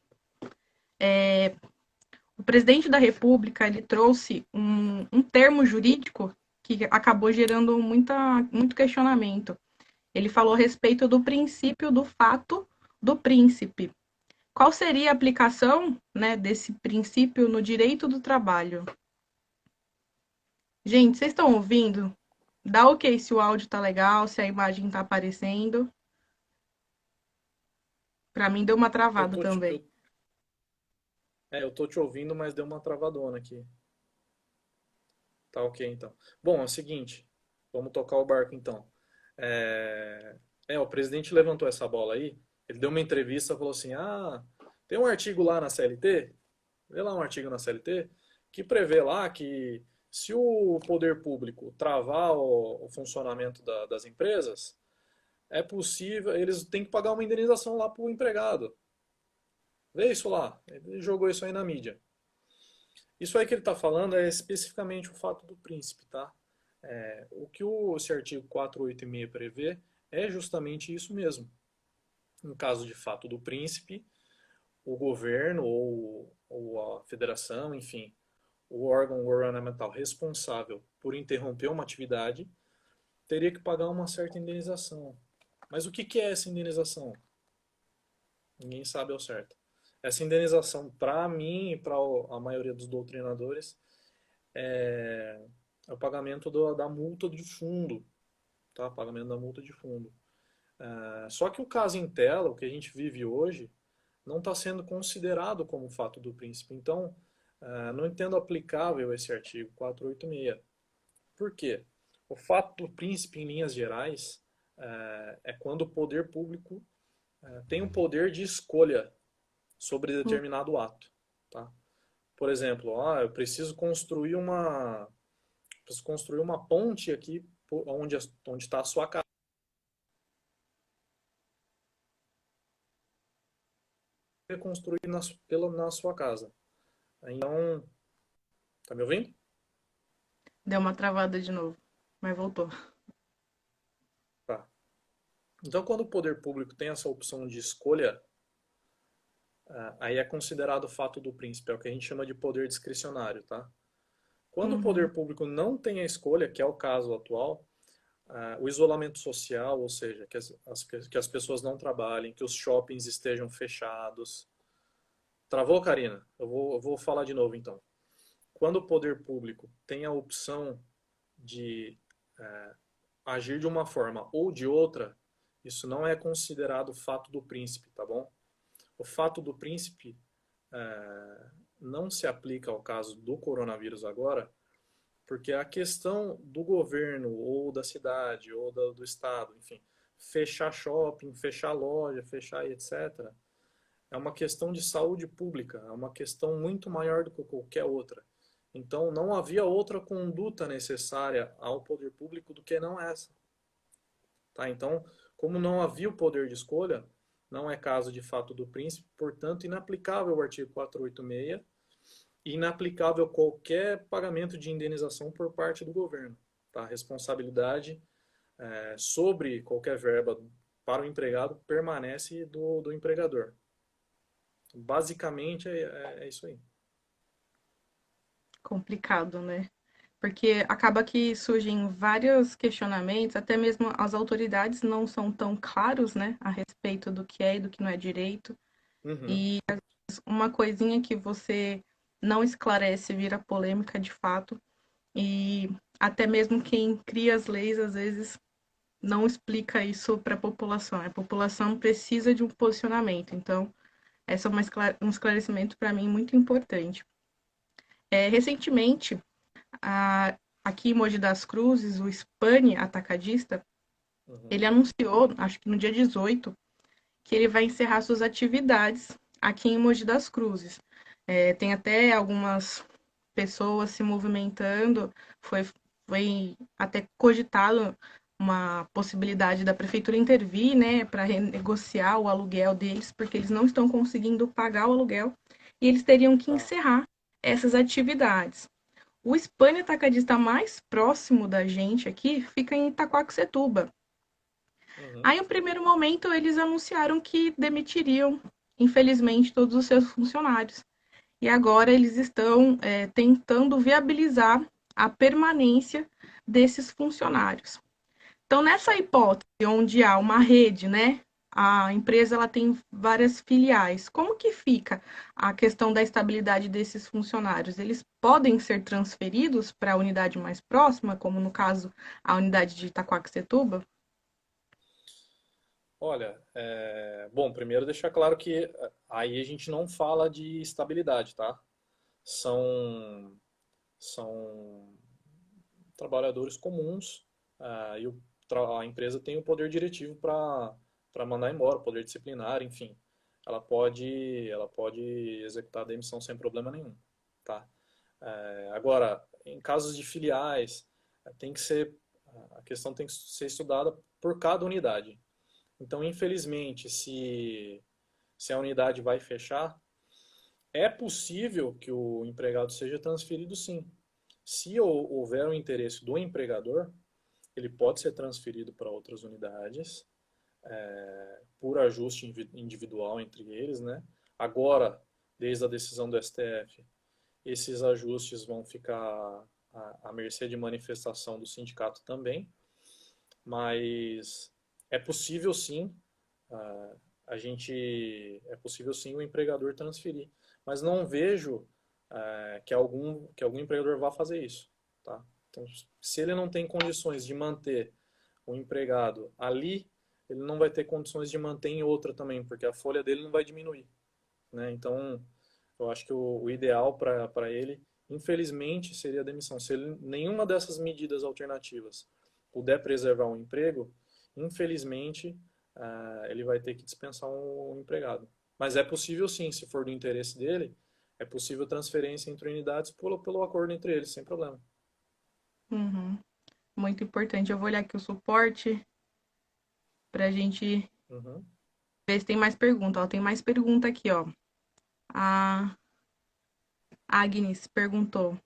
O presidente da República ele trouxe um termo jurídico que acabou gerando muito questionamento. Ele falou a respeito do princípio do fato do príncipe. Qual seria a aplicação, né, desse princípio no direito do trabalho? Gente, vocês estão ouvindo? Dá ok se o áudio tá legal, se a imagem tá aparecendo. Para mim deu uma Eu travada tô também. eu tô te ouvindo, mas deu uma travadona aqui. Tá ok, então. Bom, é o seguinte, vamos tocar o barco então. É, o presidente levantou essa bola aí, ele deu uma entrevista e falou assim, tem um artigo lá na CLT, vê lá um artigo na CLT, que prevê lá que se o poder público travar o funcionamento das empresas, é possível, eles têm que pagar uma indenização lá para o empregado. Vê isso lá, ele jogou isso aí na mídia. Isso aí que ele está falando é especificamente o fato do príncipe, tá? O que esse artigo 486 prevê é justamente isso mesmo. Em caso de fato do príncipe, o governo ou a federação, enfim, o órgão governamental responsável por interromper uma atividade teria que pagar uma certa indenização. Mas o que é essa indenização? Ninguém sabe ao certo. Essa indenização, para mim e para a maioria dos doutrinadores, é o pagamento da multa de fundo, tá? Pagamento da multa de fundo. Só que o caso em tela, o que a gente vive hoje, não está sendo considerado como fato do príncipe. Então, não entendo aplicável esse artigo 486. Por quê? O fato do príncipe, em linhas gerais, é quando o poder público tem o poder de escolha sobre determinado ato. Tá? Por exemplo, eu preciso construir uma ponte aqui onde está a sua casa. Construir na sua casa. Então, tá me ouvindo? Deu uma travada de novo, mas voltou. Tá. Então, quando o poder público tem essa opção de escolha, aí é considerado fato do príncipe, é o que a gente chama de poder discricionário, tá? Quando o Uhum. poder público não tem a escolha, que é o caso atual, o isolamento social, ou seja, que as pessoas não trabalhem, que os shoppings estejam fechados. Travou, Karina? Eu vou falar de novo então. Quando o poder público tem a opção de agir de uma forma ou de outra, isso não é considerado fato do príncipe, tá bom? O fato do príncipe não se aplica ao caso do coronavírus agora, porque a questão do governo ou da cidade ou do estado, enfim, fechar shopping, fechar loja, fechar etc., é uma questão de saúde pública, é uma questão muito maior do que qualquer outra. Então, não havia outra conduta necessária ao poder público do que não essa. Tá? Então, como não havia o poder de escolha, não é caso de fato do príncipe, portanto, inaplicável o artigo 486 e inaplicável qualquer pagamento de indenização por parte do governo. Tá? A responsabilidade sobre qualquer verba para o empregado permanece do empregador. Basicamente é isso aí. Complicado, né? Porque acaba que surgem vários questionamentos, até mesmo as autoridades não são tão claros, né, a respeito do que é e do que não é direito. Uhum. E uma coisinha que você não esclarece vira polêmica de fato. E até mesmo quem cria as leis, às vezes, não explica isso para a população. A população precisa de um posicionamento. Então, esse é um esclarecimento para mim muito importante. Recentemente, aqui em Mogi das Cruzes, o Spani Atacadista, Uhum. ele anunciou, acho que no dia 18, que ele vai encerrar suas atividades aqui em Mogi das Cruzes. Tem até algumas pessoas se movimentando, foi até cogitado uma possibilidade da prefeitura intervir, né, para renegociar o aluguel deles, porque eles não estão conseguindo pagar o aluguel e eles teriam que Tá. encerrar essas atividades. O Spani Atacadista mais próximo da gente aqui fica em Itaquaquecetuba. Uhum. Aí, no primeiro momento, eles anunciaram que demitiriam, infelizmente, todos os seus funcionários. E agora eles estão tentando viabilizar a permanência desses funcionários. Então, nessa hipótese onde há uma rede, né, a empresa ela tem várias filiais. Como que fica a questão da estabilidade desses funcionários? Eles podem ser transferidos para a unidade mais próxima, como no caso a unidade de Itaquaquecetuba? Olha, bom, primeiro deixar claro que aí a gente não fala de estabilidade, tá? São, são trabalhadores comuns, e a empresa tem o poder diretivo para mandar embora, o poder disciplinar, enfim. Ela pode executar a demissão sem problema nenhum, tá? Agora, em casos de filiais, tem que ser, a questão tem que ser estudada por cada unidade. Então, infelizmente, se a unidade vai fechar, é possível que o empregado seja transferido sim. Se houver o interesse do empregador, ele pode ser transferido para outras unidades, por ajuste individual entre eles, né? Agora, desde a decisão do STF, esses ajustes vão ficar à mercê de manifestação do sindicato também, mas é possível sim, ah, é possível sim o empregador transferir, mas não vejo que algum empregador vá fazer isso, tá? Então, se ele não tem condições de manter o empregado ali, ele não vai ter condições de manter em outra também, porque a folha dele não vai diminuir, né? Então, eu acho que o ideal para ele, infelizmente, seria a demissão. Se ele, nenhuma dessas medidas alternativas puder preservar um emprego, infelizmente, ele vai ter que dispensar um empregado. Mas é possível sim, se for do interesse dele, é possível transferência entre unidades pelo acordo entre eles, sem problema. Uhum. Muito importante. Eu vou olhar aqui o suporte pra gente Uhum. ver se tem mais pergunta. Ó, tem mais pergunta aqui, ó. A Agnes perguntou: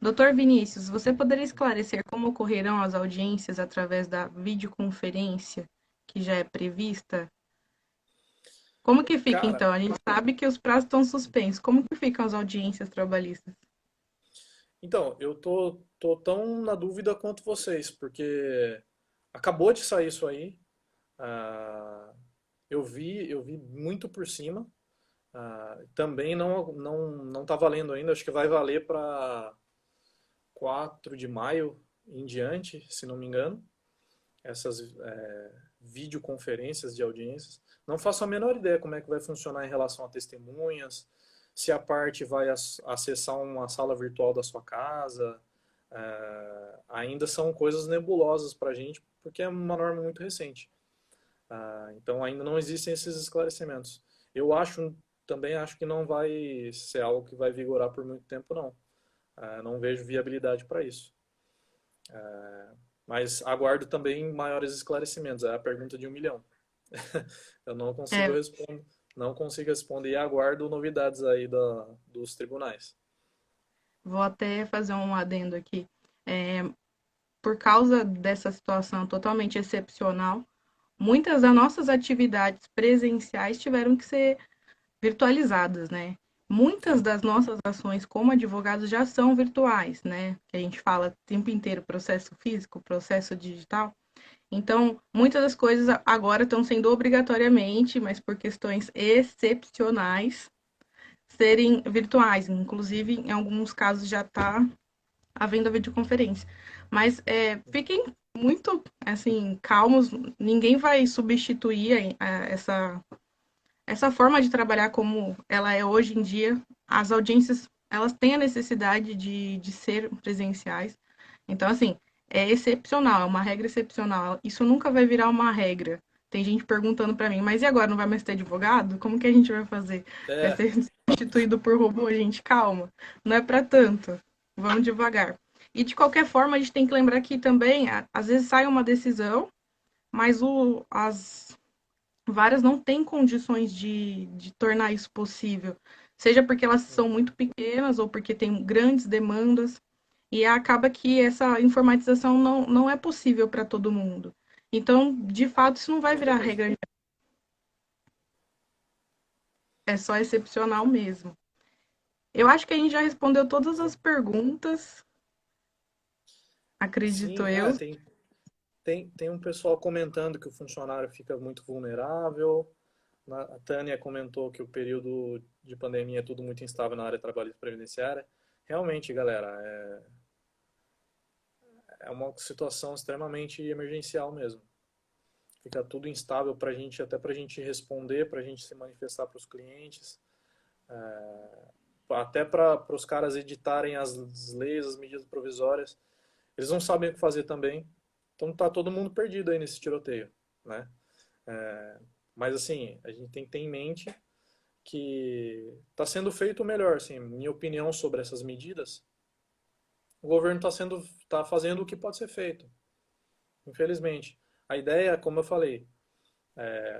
Doutor Vinícius, você poderia esclarecer como ocorrerão as audiências através da videoconferência que já é prevista? Como que fica, Cara, então? A gente sabe que os prazos estão suspensos. Como que ficam as audiências trabalhistas? então, eu tô tão na dúvida quanto vocês, porque acabou de sair isso aí. ah, eu vi muito por cima. Também não tá valendo ainda, acho que vai valer para 4 de maio em diante, se não me engano, essas videoconferências de audiências. Não faço a menor ideia como é que vai funcionar em relação a testemunhas, se a parte vai acessar uma sala virtual da sua casa. Ainda são coisas nebulosas para a gente, porque é uma norma muito recente. Então ainda não existem esses esclarecimentos. Eu também acho que não vai ser algo que vai vigorar por muito tempo, não. Não vejo viabilidade para isso. Mas aguardo também maiores esclarecimentos. É a pergunta de 1 milhão. Eu É, não consigo responder e aguardo novidades aí dos tribunais. vou até fazer um adendo aqui. É, por causa dessa situação totalmente excepcional, muitas das nossas atividades presenciais tiveram que ser virtualizadas, né? Muitas Sim. das nossas ações como advogados já são virtuais, né? Que a gente fala o tempo inteiro processo físico, processo digital. Então, muitas das coisas agora estão sendo obrigatoriamente, mas por questões excepcionais, serem virtuais. Inclusive, em alguns casos já está havendo a videoconferência. Mas fiquem muito assim calmos, ninguém vai substituir essa forma de trabalhar como ela é hoje em dia. As audiências elas têm a necessidade de ser presenciais. Então, assim, é excepcional, é uma regra excepcional. Isso nunca vai virar uma regra. Tem gente perguntando para mim, mas e agora não vai mais ter advogado? Como que a gente vai fazer? Vai É, ser substituído por robô, gente? Calma. Não é para tanto. Vamos devagar. E de qualquer forma, a gente tem que lembrar que também, às vezes sai uma decisão, mas as várias não têm condições de tornar isso possível. Seja porque elas são uhum. muito pequenas ou porque têm grandes demandas. E acaba que essa informatização não é possível para todo mundo. Então, de fato, isso não vai Com virar certeza. regra, é só excepcional mesmo. Eu acho que a gente já respondeu todas as Sim. perguntas, acredito Sim, eu. tem um pessoal comentando que o funcionário fica muito vulnerável. A Tânia comentou que o período de pandemia é tudo muito instável na área trabalhista e previdenciária. Realmente, galera, é uma situação extremamente emergencial mesmo. Fica tudo instável para a gente, até para a gente responder, para a gente se manifestar para os clientes, até para os caras editarem as leis, as medidas provisórias. Eles não sabem o que fazer também. Então tá todo mundo perdido aí nesse tiroteio, né? Mas assim, a gente tem que ter em mente que está sendo feito o melhor, assim, minha opinião sobre essas medidas. O governo tá fazendo o que pode ser feito, infelizmente. A ideia, como eu falei,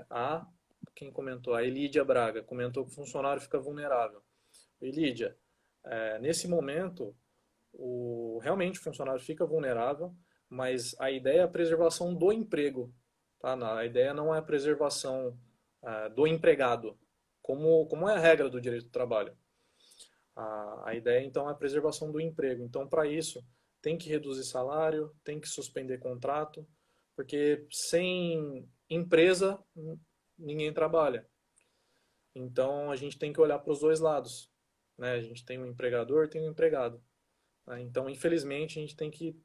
a quem comentou, a Elídia Braga comentou que o funcionário fica vulnerável. Elídia, nesse momento, realmente o funcionário fica vulnerável, mas a ideia é a preservação do emprego, tá? A ideia não é a preservação do empregado, como é a regra do direito do trabalho. A ideia, então, é a preservação do emprego. Então, para isso, tem que reduzir salário, tem que suspender contrato, porque sem empresa, ninguém trabalha. Então, a gente tem que olhar para os dois lados, né? A gente tem um empregador, tem um empregado, né? Então, infelizmente, a gente tem que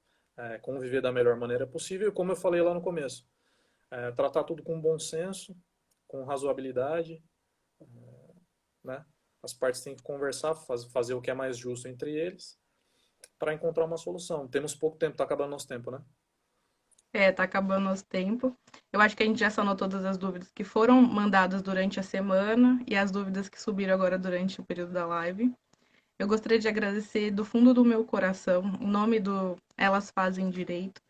conviver da melhor maneira possível, como eu falei lá no começo. Tratar tudo com bom senso, com razoabilidade, né? As partes têm que conversar, fazer o que é mais justo entre eles, para encontrar uma solução. Temos pouco tempo, está acabando nosso tempo, né? Tá acabando nosso tempo. Eu acho que a gente já sanou todas as dúvidas que foram mandadas durante a semana e as dúvidas que subiram agora durante o período da live. Eu gostaria de agradecer do fundo do meu coração, em nome do Elas Fazem Direito,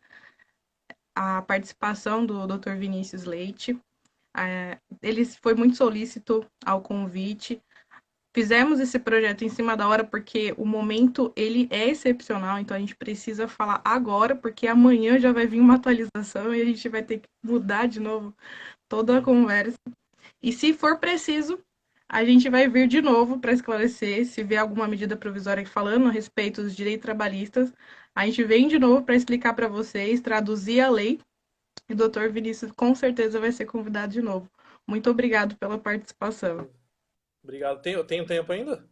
a participação do Dr. Vinícius Leite. Ele foi muito solícito ao convite. Fizemos esse projeto em cima da hora porque o momento ele é excepcional, então a gente precisa falar agora, porque amanhã já vai vir uma atualização e a gente vai ter que mudar de novo toda a Sim. conversa. E se for preciso, a gente vai vir de novo para esclarecer, se vier alguma medida provisória falando a respeito dos direitos trabalhistas, a gente vem de novo para explicar para vocês, traduzir a lei, e o doutor Vinícius com certeza vai ser convidado de novo. Muito obrigado pela participação. Obrigado. Tenho tempo ainda?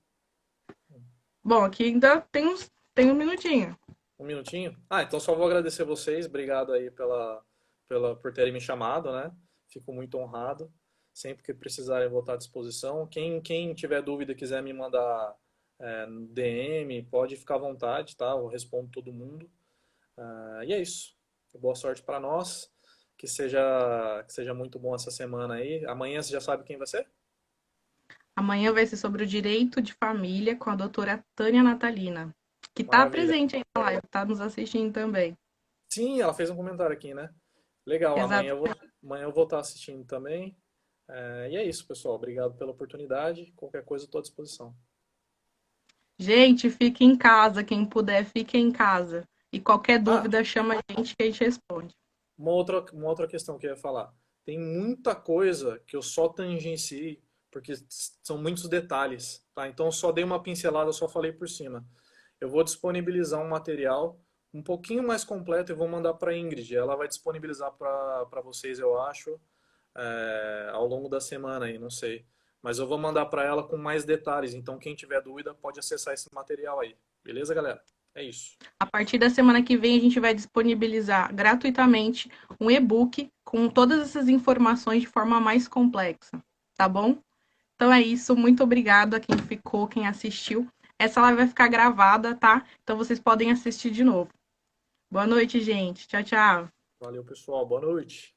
Bom, aqui ainda tem um minutinho. Um minutinho? Então só vou agradecer vocês. Obrigado aí por terem me chamado, né? Fico muito honrado. Sempre que precisarem, eu vou estar à disposição. Quem tiver dúvida e quiser me mandar no DM, pode ficar à vontade, tá? Eu respondo todo mundo. E é isso. Boa sorte para nós. Que seja muito bom essa semana aí. Amanhã você já sabe quem vai ser? Amanhã vai ser sobre o direito de família com a doutora Tânia Natalina, que está Maravilha. presente aí na live, está nos assistindo também. Sim, ela fez um comentário aqui, né? Legal, Exato. amanhã eu vou estar assistindo também. E é isso, pessoal. Obrigado pela oportunidade. Qualquer coisa, estou à disposição. Gente, fique em casa. Quem puder, fique em casa. E qualquer Ah, dúvida, chama a gente que a gente responde. uma outra questão que eu ia falar. Tem muita coisa que eu só tangenciei, porque são muitos detalhes, tá? Então eu só dei uma pincelada, eu só falei por cima. Eu vou disponibilizar um material um pouquinho mais completo e vou mandar para a Ingrid. Ela vai disponibilizar para vocês, eu acho, ao longo da semana aí, não sei. Mas eu vou mandar para ela com mais detalhes. Então quem tiver dúvida pode acessar esse material aí. Beleza, galera? É isso. A partir da semana que vem, a gente vai disponibilizar gratuitamente um e-book com todas essas informações de forma mais complexa, tá bom? Então é isso. Muito obrigada a quem ficou, quem assistiu. Essa live vai ficar gravada, tá? Então vocês podem assistir de novo. Boa noite, gente. Tchau, tchau. Valeu, pessoal. Boa noite.